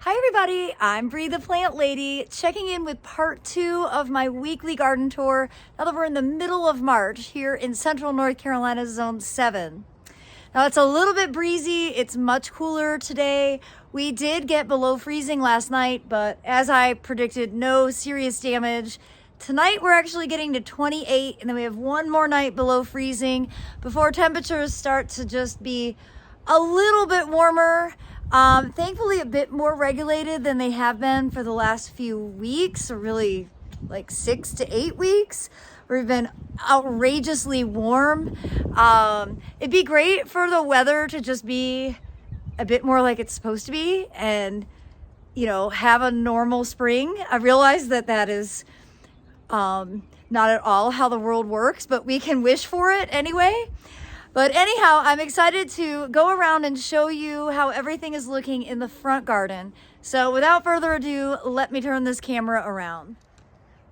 Hi everybody, I'm Bree the Plant Lady, checking in with part 2 of my weekly garden tour now that we're in the middle of March here in central North Carolina, zone 7. Now it's a little bit breezy, it's much cooler today. We did get below freezing last night, but as I predicted, no serious damage. Tonight we're actually getting to 28, and then we have one more night below freezing before temperatures start to just be a little bit warmer. Thankfully a bit more regulated than they have been for the last few weeks, or really like 6 to 8 weeks. We've been outrageously warm. It'd be great for the weather to just be a bit more like it's supposed to be and, you know, have a normal spring. I realize that that is not at all how the world works, but we can wish for it anyway. But anyhow, I'm excited to go around and show you how everything is looking in the front garden. So without further ado, let me turn this camera around.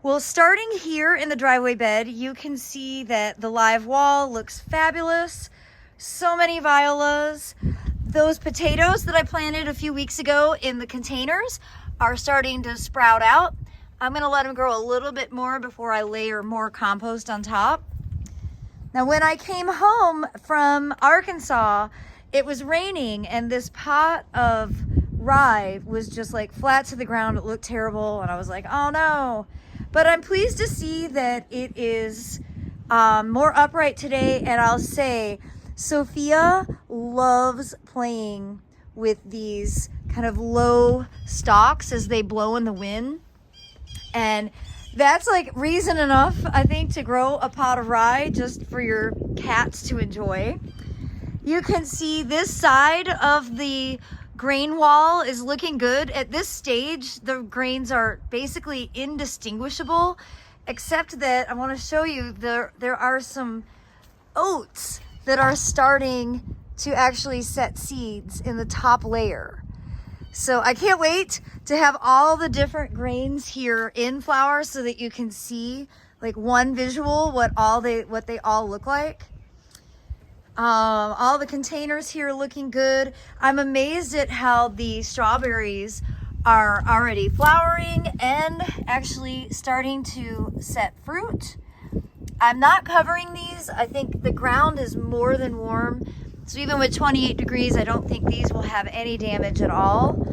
Well, starting here in the driveway bed, you can see that the live wall looks fabulous. So many violas. Those potatoes that I planted a few weeks ago in the containers are starting to sprout out. I'm gonna let them grow a little bit more before I layer more compost on top. Now, when I came home from Arkansas, it was raining and this pot of rye was just like flat to the ground. It looked terrible and I was like, oh no. But I'm pleased to see that it is more upright today. And I'll say, Sophia loves playing with these kind of low stalks as they blow in the wind. And that's like reason enough, I think, to grow a pot of rye just for your cats to enjoy. You can see this side of the grain wall is looking good. At this stage, the grains are basically indistinguishable, except that I want to show you there are some oats that are starting to actually set seeds in the top layer. So I can't wait to have all the different grains here in flower so that you can see like one visual what they all look like. All the containers here looking good. I'm amazed at how the strawberries are already flowering and actually starting to set fruit. I'm not covering these. I think the ground is more than warm. So even with 28 degrees, I don't think these will have any damage at all.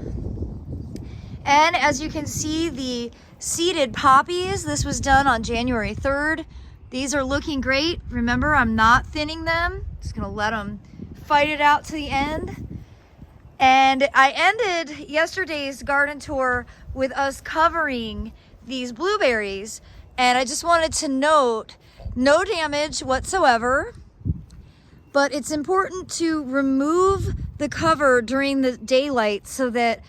And as you can see, the seeded poppies, this was done on January 3rd. These are looking great. Remember, I'm not thinning them. Just gonna let them fight it out to the end. And I ended yesterday's garden tour with us covering these blueberries. And I just wanted to note, no damage whatsoever. But it's important to remove the cover during the daylight so that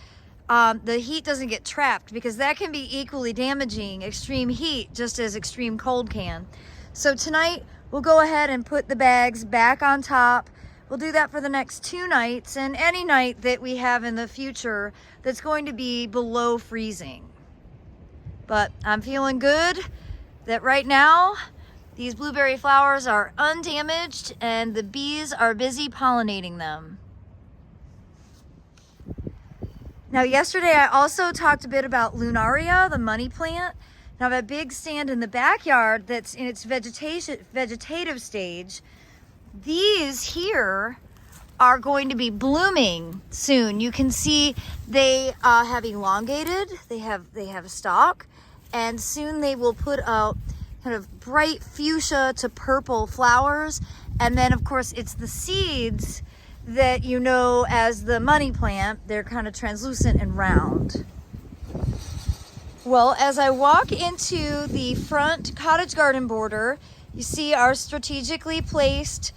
the heat doesn't get trapped, because that can be equally damaging, extreme heat, just as extreme cold can. So tonight, we'll go ahead and put the bags back on top. We'll do that for the next 2 nights and any night that we have in the future that's going to be below freezing. But I'm feeling good that right now, these blueberry flowers are undamaged and the bees are busy pollinating them. Now yesterday I also talked a bit about Lunaria, the money plant. Now I have a big stand in the backyard that's in its vegetative stage. These here are going to be blooming soon. You can see they have elongated, they have a stalk, and soon they will put out kind of bright fuchsia to purple flowers. And then of course it's the seeds that you know as the money plant. They're kind of translucent and round. Well, as I walk into the front cottage garden border, you see our strategically placed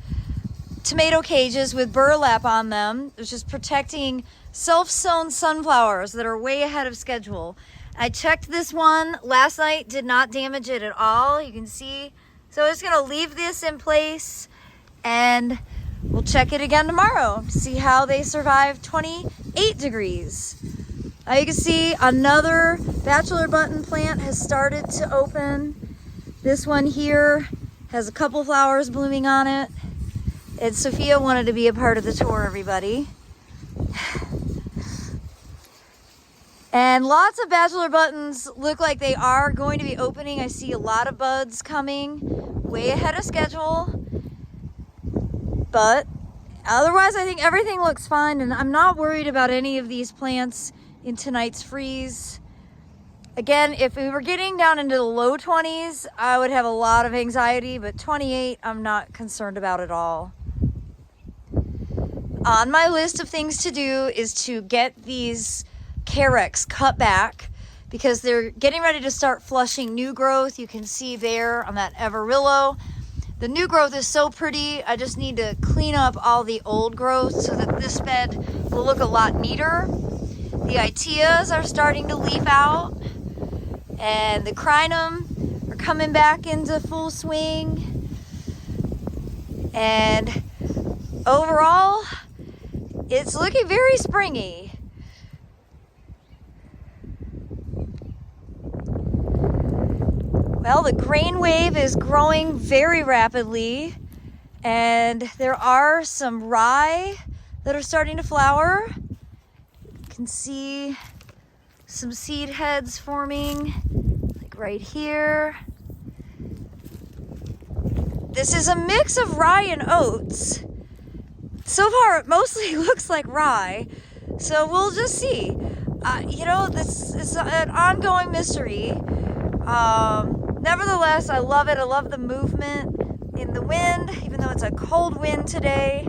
tomato cages with burlap on them, which is protecting self-sown sunflowers that are way ahead of schedule. I checked this one last night, did not damage it at all. You can see. So I'm just gonna leave this in place and we'll check it again tomorrow to see how they survive 28 degrees. You can see another bachelor button plant has started to open. This one here has a couple flowers blooming on it. And Sophia wanted to be a part of the tour, everybody. And lots of bachelor buttons look like they are going to be opening. I see a lot of buds coming way ahead of schedule. But otherwise, I think everything looks fine, and I'm not worried about any of these plants in tonight's freeze. Again, if we were getting down into the low 20s, I would have a lot of anxiety, but 28, I'm not concerned about at all. On my list of things to do is to get these carex cut back because they're getting ready to start flushing new growth. You can see there on that Everillo. The new growth is so pretty. I just need to clean up all the old growth so that this bed will look a lot neater. The Iteas are starting to leaf out, and the Crinum are coming back into full swing. And overall, it's looking very springy. Well, the grain wave is growing very rapidly, and there are some rye that are starting to flower. You can see some seed heads forming, like right here. This is a mix of rye and oats. So far, it mostly looks like rye, so we'll just see. This is an ongoing mystery. Nevertheless, I love it. I love the movement in the wind, even though it's a cold wind today.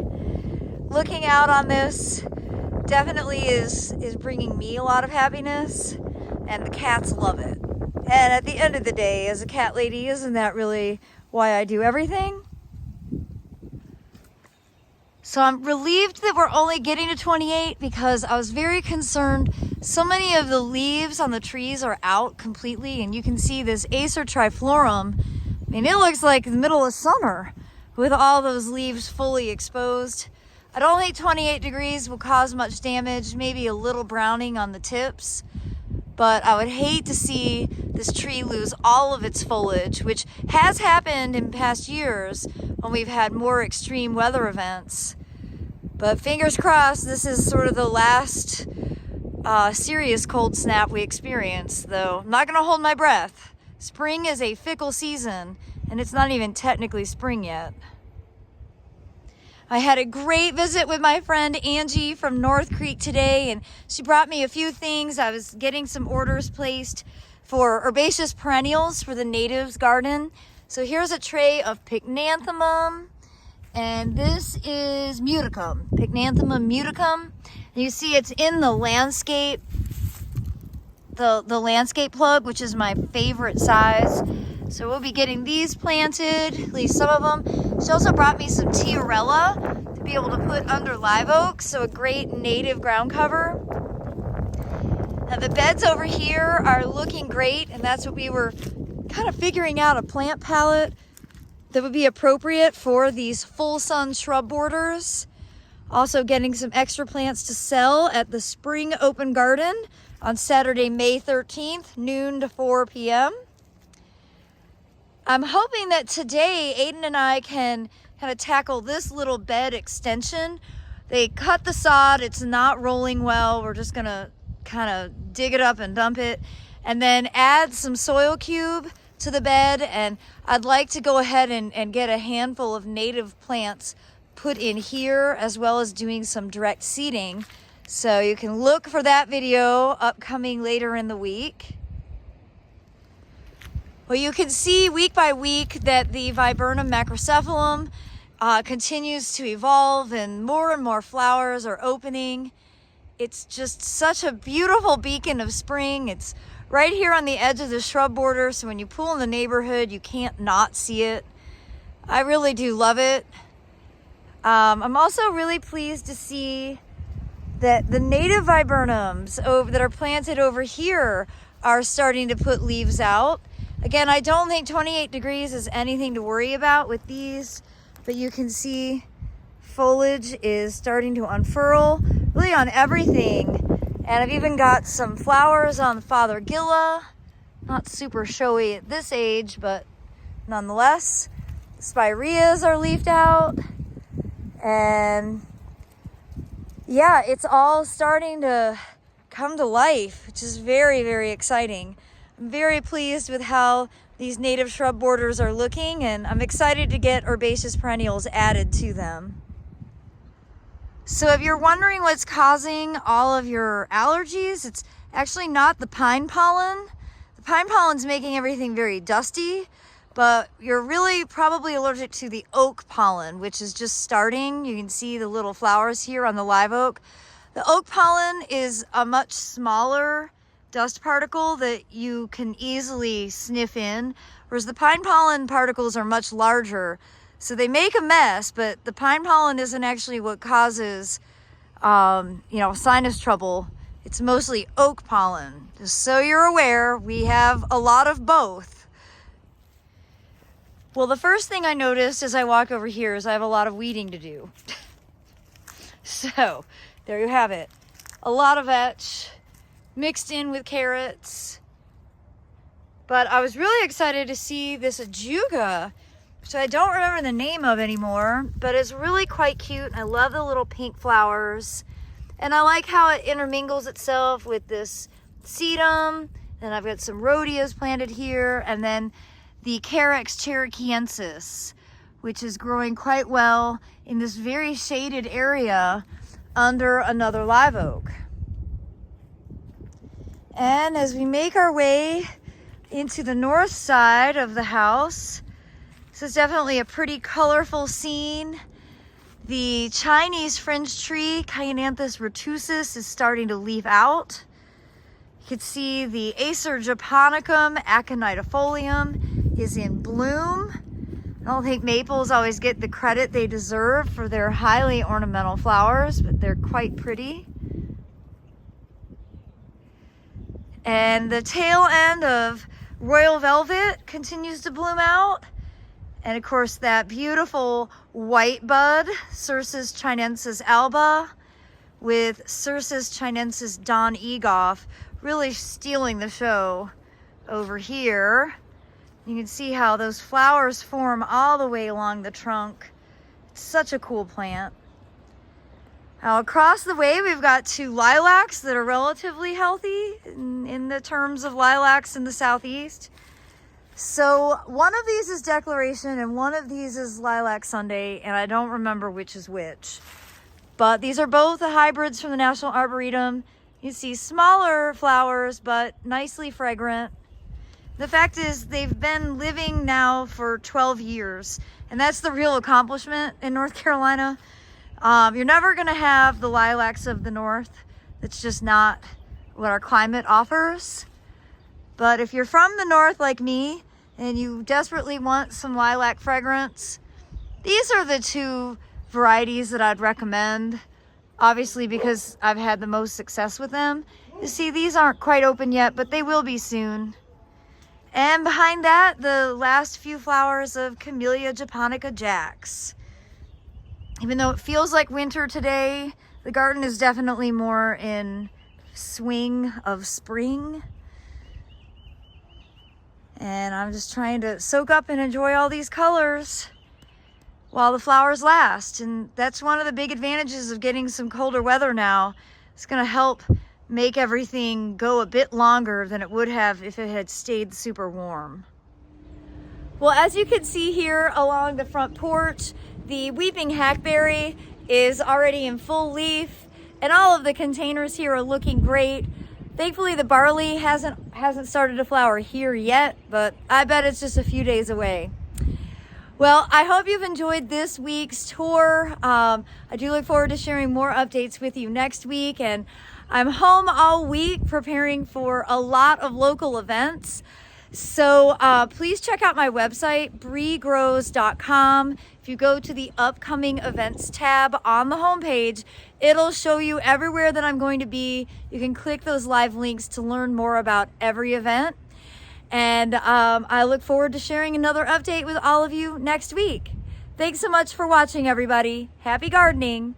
Looking out on this definitely is bringing me a lot of happiness, and the cats love it. And at the end of the day, as a cat lady, isn't that really why I do everything? So I'm relieved that we're only getting to 28 because I was very concerned. So many of the leaves on the trees are out completely, and you can see this Acer triflorum. I mean, it looks like the middle of summer with all those leaves fully exposed. I don't think 28 degrees will cause much damage, maybe a little browning on the tips, but I would hate to see this tree lose all of its foliage, which has happened in past years when we've had more extreme weather events. But fingers crossed, this is sort of the last serious cold snap we experienced, though I'm not going to hold my breath. Spring is a fickle season, and it's not even technically spring yet. I had a great visit with my friend Angie from North Creek today, and she brought me a few things. I was getting some orders placed for herbaceous perennials for the natives garden. So here's a tray of pycnanthemum, and this is muticum, pycnanthemum muticum. And you see it's in the landscape, the landscape plug, which is my favorite size. So we'll be getting these planted, at least some of them. She also brought me some tiarella to be able to put under live oaks, so a great native ground cover. Now the beds over here are looking great, and that's what we were kind of figuring out, a plant palette that would be appropriate for these full sun shrub borders. Also getting some extra plants to sell at the Spring Open Garden on Saturday, May 13th, noon to 4 p.m. I'm hoping that today Aiden and I can kind of tackle this little bed extension. They cut the sod, it's not rolling well. We're just gonna kind of dig it up and dump it, and then add some soil cube to the bed. And I'd like to go ahead and get a handful of native plants put in here, as well as doing some direct seeding. So you can look for that video upcoming later in the week. Well, you can see week by week that the Viburnum macrocephalum continues to evolve, and more flowers are opening. It's just such a beautiful beacon of spring. It's right here on the edge of the shrub border, so when you pull in the neighborhood, you can't not see it. I really do love it. I'm also really pleased to see that the native viburnums that are planted over here are starting to put leaves out. Again, I don't think 28 degrees is anything to worry about with these, but you can see foliage is starting to unfurl really on everything. And I've even got some flowers on Fothergilla. Not super showy at this age, but nonetheless. Spireas are leafed out. And yeah, it's all starting to come to life, which is very, very exciting. I'm very pleased with how these native shrub borders are looking, and I'm excited to get herbaceous perennials added to them. So if you're wondering what's causing all of your allergies, it's actually not the pine pollen. The pine pollen's making everything very dusty, but you're really probably allergic to the oak pollen, which is just starting. You can see the little flowers here on the live oak. The oak pollen is a much smaller dust particle that you can easily sniff in, whereas the pine pollen particles are much larger. So they make a mess, but the pine pollen isn't actually what causes, sinus trouble. It's mostly oak pollen. Just so you're aware, we have a lot of both. Well, the first thing I noticed as I walk over here is I have a lot of weeding to do. So there you have it. A lot of vetch mixed in with carrots. But I was really excited to see this ajuga, which I don't remember the name of anymore, but it's really quite cute. I love the little pink flowers. And I like how it intermingles itself with this sedum. And I've got some rhodias planted here. And then the Carex cherokeensis, which is growing quite well in this very shaded area under another live oak. And as we make our way into the north side of the house, this is definitely a pretty colorful scene. The Chinese fringe tree, Chionanthus retusus, is starting to leaf out. You can see the Acer japonicum, aconitifolium, is in bloom. I don't think maples always get the credit they deserve for their highly ornamental flowers, but they're quite pretty. And the tail end of royal velvet continues to bloom out. And of course that beautiful white bud, Cercis chinensis alba, with Cercis chinensis Don Egoff really stealing the show over here. You can see how those flowers form all the way along the trunk. It's such a cool plant. Now across the way, we've got two lilacs that are relatively healthy in the terms of lilacs in the southeast. So one of these is Declaration and one of these is Lilac Sunday, and I don't remember which is which. But these are both the hybrids from the National Arboretum. You see smaller flowers, but nicely fragrant. The fact is they've been living now for 12 years, and that's the real accomplishment in North Carolina. You're never gonna have the lilacs of the north. That's just not what our climate offers. But if you're from the north like me and you desperately want some lilac fragrance, these are the two varieties that I'd recommend, obviously because I've had the most success with them. You see, these aren't quite open yet, but they will be soon. And behind that, the last few flowers of Camellia japonica Jax. Even though it feels like winter today, the garden is definitely more in swing of spring. And I'm just trying to soak up and enjoy all these colors while the flowers last. And that's one of the big advantages of getting some colder weather now. It's gonna help make everything go a bit longer than it would have if it had stayed super warm. Well, as you can see here along the front porch, the weeping hackberry is already in full leaf, and all of the containers here are looking great. Thankfully, the barley hasn't started to flower here yet, but I bet it's just a few days away. Well, I hope you've enjoyed this week's tour. I do look forward to sharing more updates with you next week, and I'm home all week preparing for a lot of local events. So please check out my website, breegrows.com. If you go to the upcoming events tab on the homepage, it'll show you everywhere that I'm going to be. You can click those live links to learn more about every event. And I look forward to sharing another update with all of you next week. Thanks so much for watching, everybody. Happy gardening.